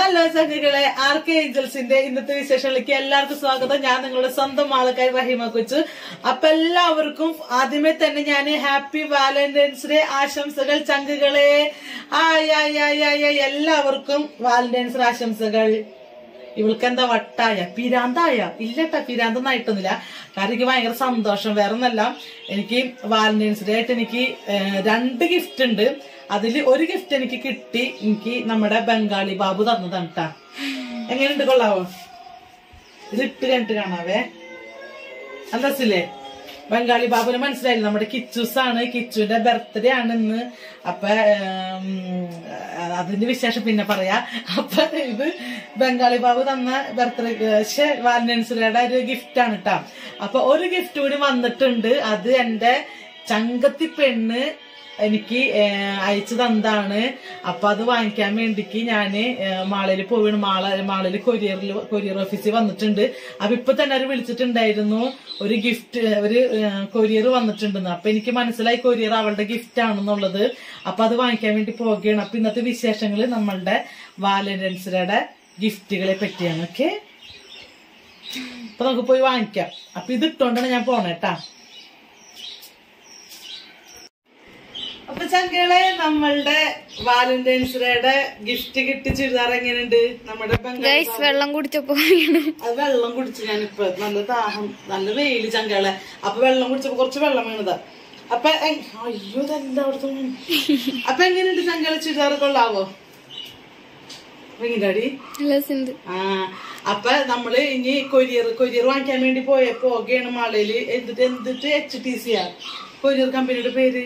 Hello ചങ്ങകളെ, ആർക്കെ ഏഞ്ചൽസിന്റെ ഇന്നത്തെ വിശേഷങ്ങളിലേക്ക് എല്ലാവർക്കും സ്വാഗതം. ഞാൻ നിങ്ങളുടെ സ്വന്തം ആൾക്കാർ റഹീമ കൊച്ചു. അപ്പൊ എല്ലാവർക്കും ആദ്യമേ തന്നെ ഞാൻ ഹാപ്പി വാലന്റൈൻസ് ഡേ ആശംസകൾ ചങ്കുകളെ. എല്ലാവർക്കും വാലന്റൈൻസ് ഡേ ആശംസകൾ. ഇവൾക്കെന്താ വട്ടായ പിരാന്തായ? ഇല്ലട്ടാ, പിരാന്തൊന്നായിട്ടൊന്നുമില്ല. കാരണം എനിക്ക് ഭയങ്കര സന്തോഷം. വേറെ ഒന്നല്ല, എനിക്ക് വാലന്റൈൻസ് ഡേ ആയിട്ട് എനിക്ക് 2 ഗിഫ്റ്റ് ഉണ്ട്. അതില് ഒരു ഗിഫ്റ്റ് എനിക്ക് കിട്ടി. എനിക്ക് നമ്മുടെ ബംഗാളി ബാബു തന്നതാണ് കേട്ടാ. എങ്ങനെയുണ്ട്, കൊള്ളാവോ? ഇത് ഇട്ട് കണ്ടിട്ട് കാണാവേ. അന്തസ്സില്ലേ? ബംഗാളി ബാബുവിനെ മനസ്സിലായില്ല, നമ്മുടെ കിച്ചൂസാണ്. കിച്ചുവിന്റെ ബർത്ത്ഡേ ആണ് ഇന്ന്. അപ്പൊ അതിന്റെ വിശേഷം പിന്നെ പറയാ. അപ്പൊ ഇത് ബംഗാളി ബാബു തന്ന ബർത്ത്ഡേ വാലന്റൈൻസ് ഡേയുടെ ഒരു ഗിഫ്റ്റ് ആണ് കേട്ടാ. അപ്പൊ ഒരു ഗിഫ്റ്റ് കൂടി വന്നിട്ടുണ്ട്. അത് എന്റെ ചങ്കത്തി പെണ്ണ് എനിക്ക് അയച്ചു തന്നാണ്. അപ്പൊ അത് വാങ്ങിക്കാൻ വേണ്ടിക്ക് ഞാന് മാളയിൽ പോവുകയാണ്. മാളയില് കൊറിയർ ഓഫീസിൽ വന്നിട്ടുണ്ട്. അപ്പൊ ഇപ്പൊ തന്നെ അവർ വിളിച്ചിട്ടുണ്ടായിരുന്നു, ഒരു ഗിഫ്റ്റ്, ഒരു കൊറിയർ വന്നിട്ടുണ്ടെന്ന്. അപ്പൊ എനിക്ക് മനസ്സിലായി കൊറിയർ അവളുടെ ഗിഫ്റ്റ് ആണെന്നുള്ളത്. അപ്പൊ അത് വാങ്ങിക്കാൻ വേണ്ടി പോവുകയാണ്. അപ്പൊ ഇന്നത്തെ വിശേഷങ്ങള് നമ്മളുടെ വാലന്റൈൻസ് ഡേയുടെ ഗിഫ്റ്റുകളെ പറ്റിയാണ്. ഓക്കെ, അപ്പൊ നമുക്ക് പോയി വാങ്ങിക്കാം. അപ്പൊ ഇത് ഇട്ടോണ്ടാണ് ഞാൻ പോണേട്ടാ. അപ്പൊ ചങ്കളെ, നമ്മളുടെ വാലന്റൈൻസ് ഡേയുടെ ഗിഫ്റ്റ് കിട്ടി. ചുരിദാർ എങ്ങനെയുണ്ട്? നമ്മുടെ വെള്ളം കുടിച്ചപ്പോ അത് വെള്ളം കുടിച്ചു ഞാനിപ്പോ. നല്ല ദാഹം, നല്ല വെയില് ചങ്കളെ. അപ്പൊ വെള്ളം കുടിച്ചപ്പോ കുറച്ച് വെള്ളം വീണതാ. അപ്പൊ അയ്യോ, ഇതെന്താ അവിടുത്തെ? അപ്പൊ എങ്ങനെയുണ്ട് ചങ്കളെ? ചുരിദാർ കൊള്ളാവോ? എങ്ങനെയാടി? അപ്പൊ നമ്മള് ഇനി കൊരിയർ വാങ്ങിക്കാൻ വേണ്ടി പോകുകയാണ് മാളയില്. എന്നിട്ട് HTC കൊരിയർ കമ്പനിയുടെ പേര്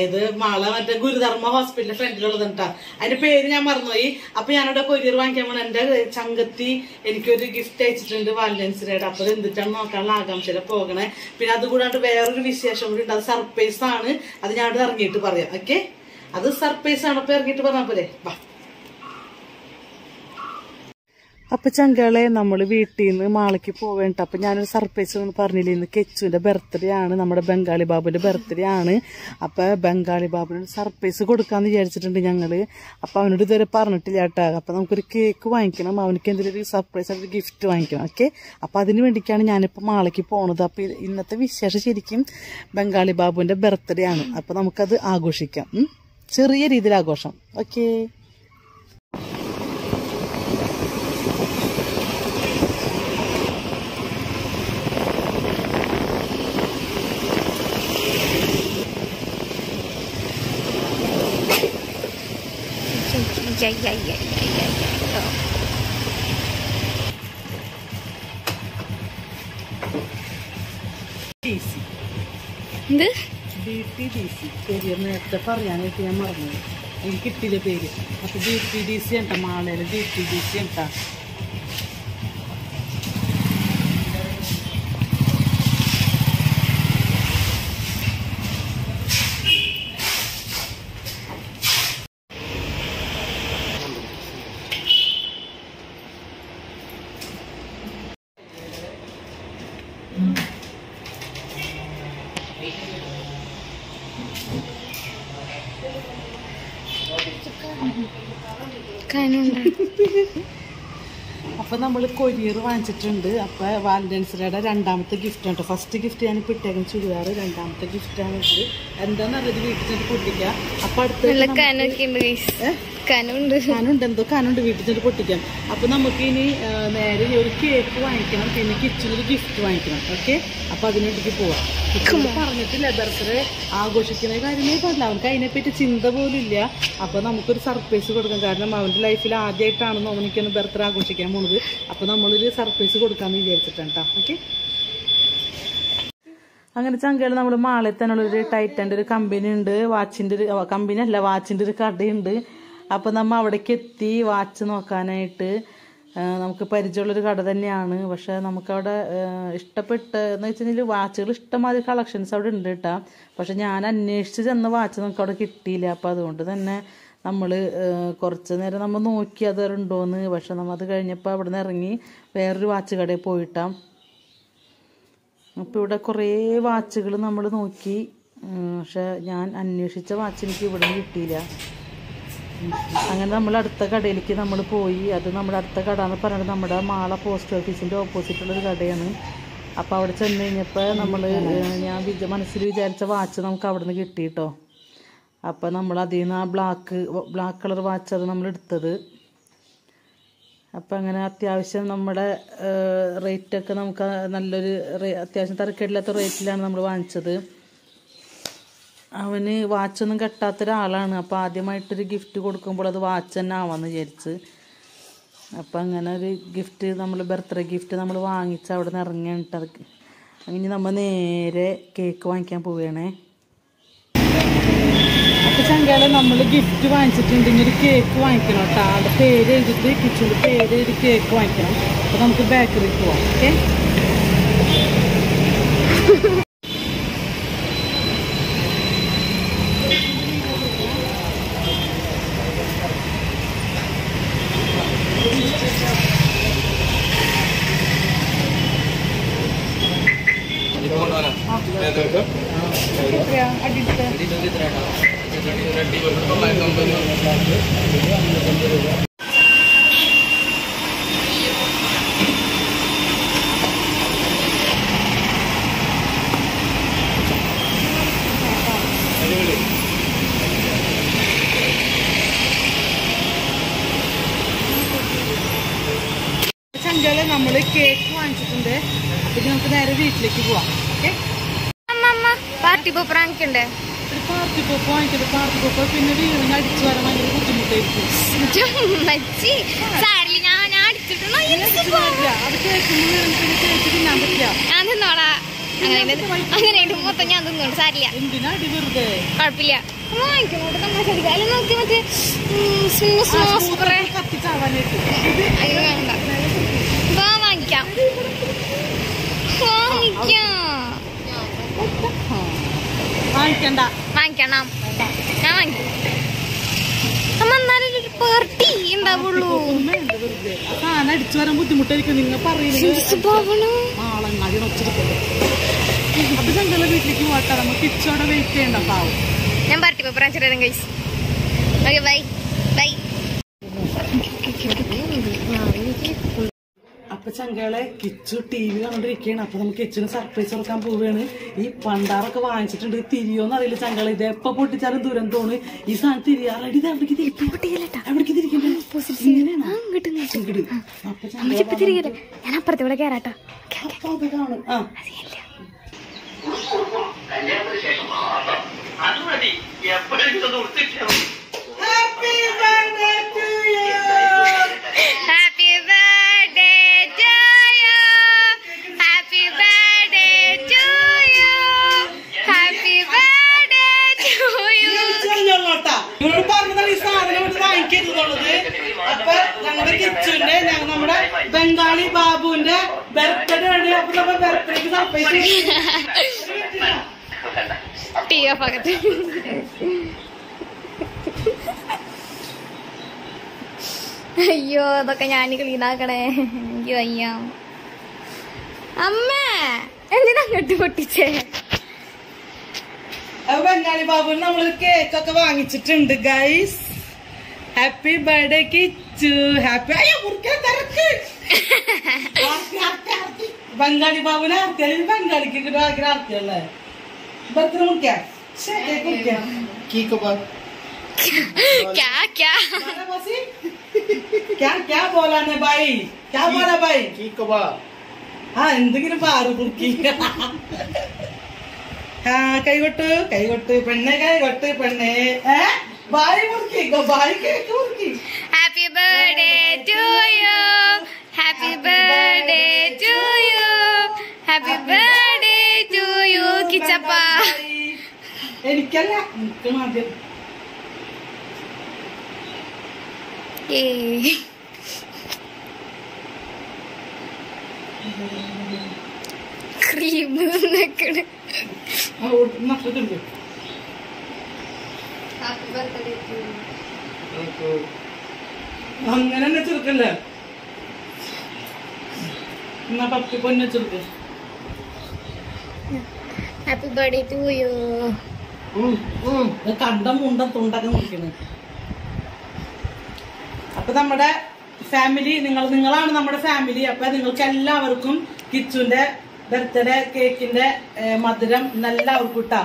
ഏത് മാള, മറ്റേ ഗുരുധർമ്മ ഹോസ്പിറ്റലിന്റെ ഫ്രണ്ടിലുള്ളത് കേട്ടാ. അതിന്റെ പേര് ഞാൻ മറന്നുപോയി. അപ്പൊ ഞാനവിടെ കൊരിയർ വാങ്ങിക്കാൻ പോണ എന്റെ ചങ്കത്തി എനിക്കൊരു ഗിഫ്റ്റ് അയച്ചിട്ടുണ്ട് വാലന്റൈൻസ് ഡേയുടെ. അപ്പൊ അത് എന്തിട്ടാണ് നോക്കാനുള്ള ആകാംക്ഷയില പോകണേ. പിന്നെ അതുകൂടാണ്ട് വേറൊരു വിശേഷം കൂടി ഉണ്ട്. അത് സർപ്രൈസ് ആണ്. അത് ഞാൻ അവിടെ ഇറങ്ങിയിട്ട് പറയാം. ഓക്കെ, അത് സർപ്രൈസ് ആണ്. അപ്പൊ ഇറങ്ങിയിട്ട് പറഞ്ഞാ പോലെ വാ. അപ്പൊ ചങ്കളെ, നമ്മള് വീട്ടിൽ നിന്ന് മാളയ്ക്ക് പോവേണ്ട. അപ്പൊ ഞാനൊരു സർപ്രൈസ് എന്ന് പറഞ്ഞില്ലേ, ഇന്ന് കെച്ചുവിന്റെ ബർത്ത്ഡേ ആണ്, നമ്മുടെ ബംഗാളി ബാബുവിന്റെ ബർത്ത്ഡേ ആണ്. അപ്പൊ ബംഗാളി ബാബുവിന് സർപ്രൈസ് കൊടുക്കാന്ന് വിചാരിച്ചിട്ടുണ്ട് ഞങ്ങള്. അപ്പൊ അവനോട് ഇതുവരെ പറഞ്ഞിട്ടില്ല കേട്ടാ. അപ്പൊ നമുക്കൊരു കേക്ക് വാങ്ങിക്കണം, അവനക്ക് എന്തെങ്കിലും ഒരു സർപ്രൈസ് ആയിട്ട് ഗിഫ്റ്റ് വാങ്ങിക്കണം. ഓക്കെ, അപ്പൊ അതിന് വേണ്ടിക്കാണ് ഞാനിപ്പോ മാളയ്ക്ക് പോണത്. അപ്പൊ ഇന്നത്തെ വിശേഷം ശരിക്കും ബംഗാളി ബാബുവിന്റെ ബർത്ത്ഡേ ആണ്. അപ്പൊ നമുക്കത് ആഘോഷിക്കാം, ചെറിയ രീതിയിൽ ആഘോഷം. ഓക്കെ, നേരത്തെ പറയാനായിട്ട് ഞാൻ മറന്നു, എനിക്ക് കിട്ടിയില്ല പേര്. അപ്പൊ DTDC ഉണ്ടാ, മാളയില് DTDC ഉണ്ടാ. അപ്പൊ നമ്മള് കൊരിയർ വാങ്ങിച്ചിട്ടുണ്ട്. അപ്പൊ വാലന്റൈൻസ് ഡേയുടെ 2ാമത്തെ ഗിഫ്റ്റ് ആണ്. ഫസ്റ്റ് ഗിഫ്റ്റ് ഞാൻ ഇപ്പൊ ഇട്ടേക്കും ചുരിദാർ. 2ാമത്തെ ഗിഫ്റ്റ് ആണ് ഇത്. എന്താന്നറിയത് വീട്ടിൽ ചെന്ന് പൊട്ടിക്കാം. അപ്പൊ കനുണ്ട്, എന്തോ കനുണ്ട്, വീട്ടിൽ ചെന്ന് പൊട്ടിക്കാം. അപ്പൊ നമുക്ക് ഇനി നേരെ ഒരു കേക്ക് വാങ്ങിക്കണം, പിന്നെ കിച്ചണിൽ ഗിഫ്റ്റ് വാങ്ങിക്കണം. ഓക്കെ, അപ്പൊ അതിനോട്ടേക്ക് പോവാം. പറഞ്ഞിട്ടില്ല, ബർത്ത്ഡേ ആഘോഷിക്കുന്ന കാര്യമേ പറഞ്ഞില്ല. അവർക്ക് അതിനെപ്പറ്റി ചിന്ത പോലും ഇല്ല. അപ്പൊ നമുക്കൊരു സർപ്രൈസ് കൊടുക്കാം. കാരണം അവന്റെ ലൈഫിൽ ആദ്യമായിട്ടാണെന്ന് അവനിക്കൊന്ന് ബർത്ത്ഡേ ആഘോഷിക്കാൻ പോണത്. അപ്പൊ നമ്മളൊരു സർപ്രൈസ് കൊടുക്കാന്ന് വിചാരിച്ചിട്ടാണ് കേട്ടോ. ഓക്കെ, അങ്ങനെ ചങ്കയിൽ നമ്മൾ മാളയിൽ തന്നെയുള്ളൊരു ടൈറ്റൻ്റെ ഒരു കമ്പനി ഉണ്ട്. വാച്ചിന്റെ ഒരു കമ്പനി അല്ല, വാച്ചിന്റെ ഒരു കടയുണ്ട്. അപ്പൊ നമ്മ അവിടേക്ക് എത്തി വാച്ച് നോക്കാനായിട്ട്. നമുക്ക് പരിചയമുള്ളൊരു കട തന്നെയാണ്. പക്ഷെ നമുക്കവിടെ ഇഷ്ടപ്പെട്ടെന്ന് വെച്ചിട്ടുണ്ടെങ്കിൽ വാച്ചുകൾ ഇഷ്ടംമാതിരി കളക്ഷൻസ് അവിടെ ഉണ്ട് കേട്ടോ. പക്ഷെ ഞാൻ അന്വേഷിച്ച് ചെന്ന വാച്ച് നമുക്ക് അവിടെ കിട്ടിയില്ല. അപ്പം അതുകൊണ്ട് തന്നെ നമ്മൾ കുറച്ച് നേരം നമ്മൾ നോക്കി അത് ഉണ്ടോയെന്ന്. പക്ഷെ നമ്മൾ അത് കഴിഞ്ഞപ്പോൾ അവിടെ നിന്ന് ഇറങ്ങി വേറൊരു വാച്ച് കടയിൽ പോയിട്ടാണ്. അപ്പോൾ ഇവിടെ കുറേ വാച്ചുകൾ നമ്മൾ നോക്കി. പക്ഷെ ഞാൻ അന്വേഷിച്ച വാച്ച് എനിക്ക് ഇവിടെ കിട്ടിയില്ല. അങ്ങനെ നമ്മൾ അടുത്ത കടയിലേക്ക് നമ്മൾ പോയി. അത് നമ്മുടെ അടുത്ത കട എന്ന് പറയുന്നത് നമ്മുടെ മാള പോസ്റ്റ് ഓഫീസിൻ്റെ ഓപ്പോസിറ്റുള്ളൊരു കടയാണ്. അപ്പോൾ അവിടെ ചെന്ന് കഴിഞ്ഞപ്പോൾ നമ്മൾ ഞാൻ മനസ്സിൽ വിചാരിച്ച വാച്ച് നമുക്ക് അവിടെ നിന്ന് കിട്ടി കേട്ടോ. അപ്പോൾ നമ്മൾ അതിൽ നിന്ന് ആ ബ്ലാക്ക് കളർ വാച്ച് അത് നമ്മൾ എടുത്തത്. അപ്പം അങ്ങനെ അത്യാവശ്യം നമ്മുടെ റേറ്റൊക്കെ നമുക്ക് നല്ലൊരു അത്യാവശ്യം തരക്കേടില്ലാത്ത റേറ്റിലാണ് നമ്മൾ വാങ്ങിച്ചത്. അവന് വാച്ചൊന്നും കെട്ടാത്തൊരാളാണ്. അപ്പോൾ ആദ്യമായിട്ടൊരു ഗിഫ്റ്റ് കൊടുക്കുമ്പോൾ അത് വാച്ച് തന്നെ ആവാമെന്ന് വിചാരിച്ച്. അപ്പം അങ്ങനെ ഒരു ഗിഫ്റ്റ് നമ്മൾ ബർത്ത്ഡേ ഗിഫ്റ്റ് നമ്മൾ വാങ്ങിച്ച് അവിടെ നിന്ന് ഇറങ്ങിയിട്ട് അത് അങ്ങനെ നമ്മൾ നേരെ കേക്ക് വാങ്ങിക്കാൻ പോവുകയാണേ. അപ്പോൾ ചങ്കാലെ നമ്മൾ ഗിഫ്റ്റ് വാങ്ങിച്ചിട്ടുണ്ടെങ്കിൽ ഒരു കേക്ക് വാങ്ങിക്കണം കേട്ടോ. ആളുടെ പേര് എഴുതിയിട്ട് കിച്ചണിൻ്റെ പേര് എഴുതി കേക്ക് വാങ്ങിക്കണം. അപ്പോൾ നമുക്ക് ബേക്കറിക്ക് പോവാം. ഓക്കെ. ചങ്കാലെ നമ്മൾ കേക്ക് വാങ്ങിച്ചിട്ടുണ്ട്. അപ്പൊ നമുക്ക് നേരെ വീട്ടിലേക്ക് പോവാം. ഓക്കെ. പാർട്ടി പോപ്പ് വാങ്ങിക്കണ്ടേ? പാർട്ടി പോപ്പ് വാങ്ങിക്കട്ടെ. പാർട്ടി പോപ്പ് പിന്നെ വീടിന് അടിച്ചു വരാൻ ഭയങ്കര ബുദ്ധിമുട്ടായിരിക്കും. അത് കേക്ക് തിന്നാൻ പറ്റില്ല. ഞാൻ തിന്നോളാ. അങ്ങനെ മൊത്തം ഞാൻ തിന്നോളൂ. സാരില്ല. എന്തിനാ അടി വെറുതെ? കുഴപ്പമില്ല. വാങ്ങിക്കണോട്ട് തമാശ അല്ല. നോക്കി മറ്റേ കത്തിച്ചാവാനായിട്ട് വേണ്ട. വാങ്ങിക്കാം വാങ്ങിക്കണ്ട. വാങ്ങിക്കണം. ഞാൻ വാങ്ങിക്കും. അമ്മ എന്നാലും പാർട്ടി ഉണ്ടാവുള്ളൂ. സാധനം അടിച്ചു വരാൻ ബുദ്ധിമുട്ടായിരിക്കും. നിങ്ങൾ പറയുന്നത് ആളെങ്ങാടി ഒച്ചെടുക്കല്ലോ. അപ്പൊ ഞങ്ങളെ വീട്ടിലേക്ക് പോട്ടെ. നമുക്ക് കിച്ചോടെ വെയിറ്റ് ചെയ്യണ്ട. പാവം. ഞാൻ പാർട്ടി പേപ്പർ വാങ്ങിച്ചിട്ട് ഗൈസ്. Okay bye bye. അപ്പൊ ചങ്കളെ കിച്ചു TV കണ്ടോണ്ടിരിക്കുകയാണ്. അപ്പൊ നമുക്ക് കിച്ചിന് സർപ്രൈസ് കൊടുക്കാൻ പോവുകയാണ്. ഈ പണ്ടാറൊക്കെ വാങ്ങിച്ചിട്ടുണ്ട്. തിരിയോന്ന് അറിയില്ല ചങ്കളെ. ഇത് എപ്പ പൊട്ടിച്ചാലും ദുരന്തമാണ്. ഈ സാധനം തിരിയാറടി. ഇത് എവിടേക്ക് തിരിക്കും? എവിടേക്ക് തിരിക്കണ്ടേ? ഞാൻ അപ്പുറത്തൂടെ കേറാട്ടോ. അത് കാണും. Happy birthday to you. Happy birthday to you. Happy birthday to you. ഇവരോട് പറഞ്ഞതാണ് ഈ സാധനം വാങ്ങിക്കരുതുള്ളത്. അപ്പൊ ഞങ്ങളുടെ കിച്ചുവിന്റെ നമ്മുടെ ബംഗാളി ബാബുവിന്റെ ബർത്ത്ഡേ ആണ്. അപ്പൊ നമ്മൾ ബർത്ത്ഡേക്ക് സർപ്രൈസ് ടീ ഓഫ് ആകട്ടെ. അയ്യോ അതൊക്കെ ഞാൻ ക്ലീൻ ആക്കണേ. എനിക്ക് വയ്യ. അമ്മ എന്തിനാ അങ്ങോട്ട് പൊട്ടിച്ചേ? ബംഗാളി ബാബുവിന് നമ്മള് കേക്കൊക്കെ വാങ്ങിച്ചിട്ടുണ്ട് guys. Happy birthday Kichu. Happy Bengali ബാബുവിനെ ആർത്തിയാലും ബംഗാളിക്ക് ആർത്തിയല്ലേ ബർത്ത്ഡേ മുറിക്കാം. क्या क्या क्या क्या बोला ने भाई? क्या बोला भाई? हाँ എന്തെങ്കിലും പാറു കുറുക്കി. കൈകൊട്ട് പെണ്ണെ കൈകൊട്ട് പെണ്ണെ. ഭായി മുറുക്കി. ഭായി കേക്ക് മുറുക്കി. Happy birthday to you. Happy birthday to you. Happy birthday to you Kichappa. എനിക്കല്ല എനിക്ക് ആദ്യം. ക്രീം അങ്ങനെ തന്നെ ചെറുക്കല്ലേ. എന്നാ പപ്പി പൊന്നെ ചെറുക്ക. Happy birthday to you. കണ്ട മുണ്ട തുണ്ടൊക്കെ നോക്കിയാണ്. അപ്പൊ നമ്മുടെ ഫാമിലി നിങ്ങളാണ് നമ്മുടെ ഫാമിലി. അപ്പൊ നിങ്ങൾക്ക് എല്ലാവർക്കും കിച്ചുന്റെ ബർത്ത്ഡേ കേക്കിന്റെ മധുരം എല്ലാവർക്കും ഇട്ടാ.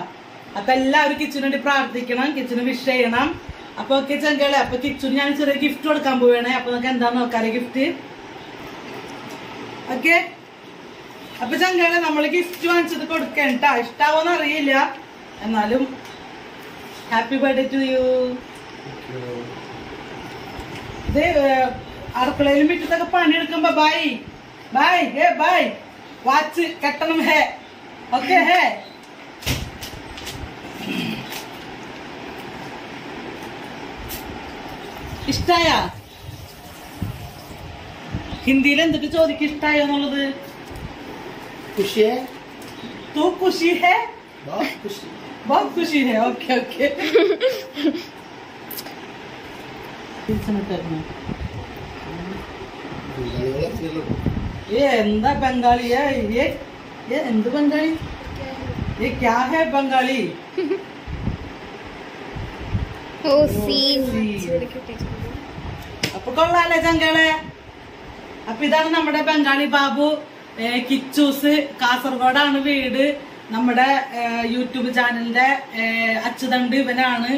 അപ്പൊ എല്ലാവരും കിച്ചുന് വേണ്ടി പ്രാർത്ഥിക്കണം, കിച്ചുന് വിഷ് ചെയ്യണം. അപ്പൊ ഓക്കെ ചങ്കളെ, അപ്പൊ കിച്ചുന് ഞാൻ ചെറിയ ഗിഫ്റ്റ് കൊടുക്കാൻ പോവുകയാണെ. അപ്പൊ നമുക്ക് എന്താന്ന് നോക്കാറ് ഗിഫ്റ്റ്. ഓക്കെ, അപ്പൊ ചങ്കളെ നമ്മള് ഗിഫ്റ്റ് വാങ്ങിച്ചത് കൊടുക്കണ്ട, ഇഷ്ടാവോന്ന് അറിയില്ല, എന്നാലും ഹാപ്പി ബർത്ത്ഡേ ടു യു. ഇത് അടുക്കളയിൽ വിട്ടിട്ടൊക്കെ പണിയെടുക്കുമ്പോ bye bye hey bye watch കെട്ടണം ഹേ. ഓക്കെ ഹേ. ഇഷ്ടായ? ഹിന്ദിയിൽ എന്തിട്ട് ചോദിക്കും ഇഷ്ടായോ എന്നുള്ളത്? തൂ ഖുഷി ഹേ? बहुत खुशी है. Okay okay. ये എന്താ ബംഗാളി? ये എന്ത് ബംഗാളി? ये क्या है बंगाली? ഓ സീൻ. അപ്പൊ കൊള്ളാല്ലേ ചങ്കളെ? അപ്പൊ ഇതാണ് നമ്മുടെ ബംഗാളി ബാബു. കിച്ചൂസ് കാസർഗോഡാണ് വീട്. നമ്മുടെ യൂട്യൂബ് ചാനലിന്റെ അച്ചുതണ്ട് ഇവനാണ്.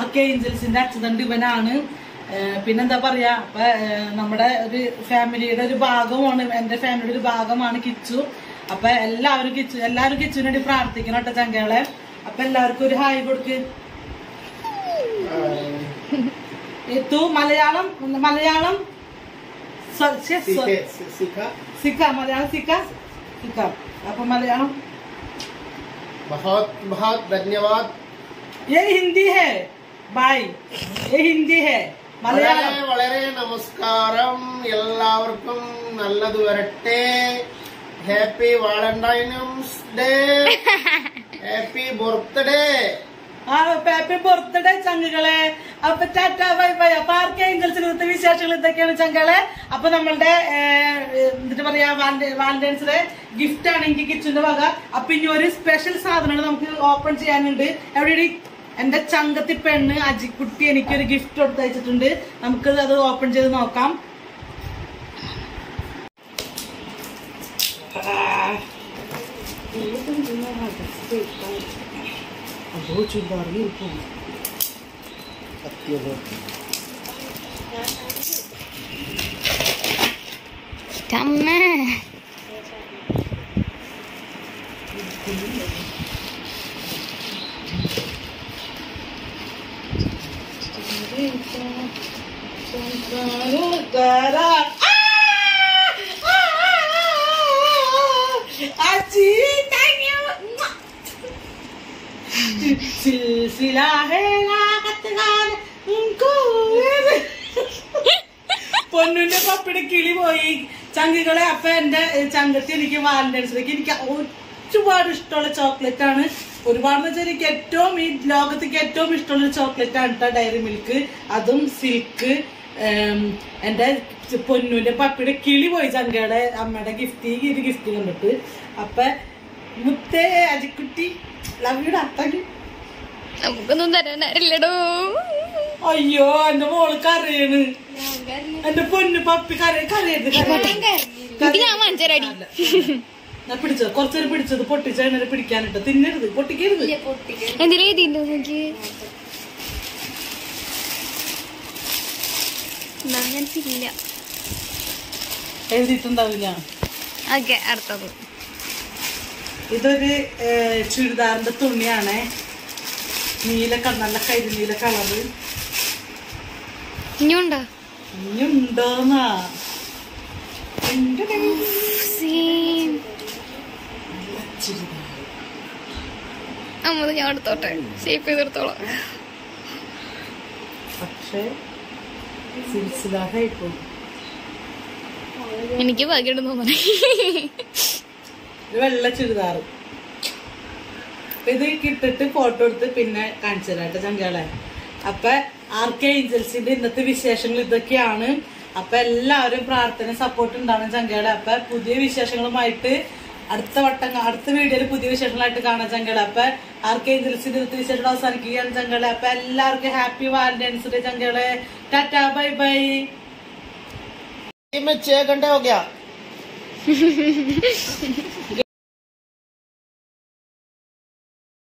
RK ഏഞ്ചൽസിന്റെ അച്ചുതണ്ട് ഇവനാണ്. പിന്നെന്താ പറയാ, അപ്പൊ നമ്മുടെ ഒരു ഫാമിലിയുടെ ഒരു ഭാഗമാണ്, എന്റെ ഫാമിലിയുടെ ഒരു ഭാഗമാണ് കിച്ചു. അപ്പൊ എല്ലാവരും കിച്ചുവിന് വേണ്ടി പ്രാർത്ഥിക്കണം കേട്ടോ ചങ്കളെ. അപ്പൊ എല്ലാവർക്കും ഒരു ഹായ് കൊടുക്ക്. തൂ മലയാളം മലയാളം സിക്ക മലയാളം സിക്ക. അപ്പൊ മലയാളം बहुत बहुत धन्यवाद. ये हिंदी है भाई, ये हिंदी है. മലയാളം വളരെ നമസ്കാരം. എല്ലാവർക്കും നല്ലത് വരട്ടെ. Happy Valentine's day. Happy birthday. Happy birthday ചങ്കുകളെ. അപ്പൊ ടാറ്റ ബൈ ബൈ. അപ്പൊ RK ഏഞ്ചൽസിന് ഇന്നത്തെ വിശേഷങ്ങൾ ഇതൊക്കെയാണ് ചങ്കളെ. അപ്പൊ നമ്മളുടെ എന്നിട്ട് പറയാ വാലന്റൈൻസ് ഡേ ഗിഫ്റ്റ് ആണ് എനിക്ക് കിച്ചന്റെ വക. അപ്പൊ ഇനി ഒരു സ്പെഷ്യൽ സാധനങ്ങൾ നമുക്ക് ഓപ്പൺ ചെയ്യാനുണ്ട്. എവിടെ എന്റെ ചങ്കത്തി പെണ്ണ് അജിക്കുട്ടി എനിക്കൊരു ഗിഫ്റ്റ് കൊടുത്തയച്ചിട്ടുണ്ട്. നമുക്ക് അത് ഓപ്പൺ ചെയ്ത് നോക്കാം. അതോ ചുരിദാറിൽ ഇരിക്കും. പൊന്നുന്റെ പപ്പിയുടെ കിളി പോയി ചങ്കുകളെ. അപ്പൊ എന്റെ ചങ്കത്തി എനിക്ക് വാലന്റൈൻസ് ഡേക്ക് എനിക്ക് ഒരുപാട് ഇഷ്ടമുള്ള ചോക്ലേറ്റ് ആണ്. ഒരുപാട് വെച്ചാൽ എനിക്ക് ഏറ്റവും ഈ ലോകത്തേക്ക് ഏറ്റവും ഇഷ്ടമുള്ള ചോക്ലേറ്റ് ആണ് കേട്ടോ ഡയറി മിൽക്ക്. അതും സിൽക്ക്. എന്റെ പൊന്നുന്റെ പപ്പിയുടെ കിളി പോയി ചങ്കയുടെ അമ്മയുടെ ഗിഫ്റ്റ് കണ്ടിട്ട്. അപ്പൊ മുത്തേ അജിക്കുട്ടി ലവ് യു അത്തക്ക്. നമുക്കൊന്നും തരാനല്ലോ. അയ്യോ എന്റെ മോള് കരയാണ്. എന്റെ പൊന്നു പപ്പി കരയരുത്. ഞാൻ മഞ്ചരടി പിടിച്ചത് കുറച്ചേരം പിടിച്ചത് പൊട്ടിച്ചതിനെ പിടിക്കാനിട്ട് തിന്നരുത്, പൊട്ടിക്കരുത്. എന്തിനാ എഴുതിണ്ടോ നോക്കി? ഇല്ല എഴുതിയിട്ടുണ്ടാവില്ല. ഓക്കെ, അടുത്തത് ഇതൊരു ചുരിദാറിന്റെ തുണിയാണ്. നല്ല കരിനീല കളറ്. ഇനിയുണ്ടോ? ഇനിയുണ്ടോന്നാ അമ്മത് ഞാൻ എടുത്തോട്ടെ, ഷേപ്പ് ചെയ്തെടുത്തോളാം. പക്ഷേ സിൽസിലായിപ്പോ എനിക്ക് ഭാഗ്യം തോന്നണേ. വെള്ള ചുരിദാറ്. ഇത് കിട്ടിട്ട് ഫോട്ടോ എടുത്ത് പിന്നെ കാണിച്ചു തരാട്ടെ ചങ്കളെ. അപ്പൊ RK ഏഞ്ചൽസിന്റെ ഇന്നത്തെ വിശേഷങ്ങൾ ഇതൊക്കെയാണ്. അപ്പൊ എല്ലാവരും പ്രാർത്ഥന സപ്പോർട്ട് ഉണ്ടാവണം ചങ്കളെ. അപ്പൊ പുതിയ വിശേഷങ്ങളുമായിട്ട് അടുത്ത വീഡിയോയിൽ പുതിയ വിശേഷങ്ങളായിട്ട് കാണാൻ ചങ്കളെ. അപ്പൊ RK ഏഞ്ചൽസിന്റെ ഇന്നത്തെ വിശേഷം അവസാനിക്കുകയാണ് ചങ്കളെ. അപ്പൊ എല്ലാവർക്കും ഹാപ്പി വാലന്റൈൻസ് ഡേ ചങ്കളെ. Tata bye bye. में 6 घंटे हो गया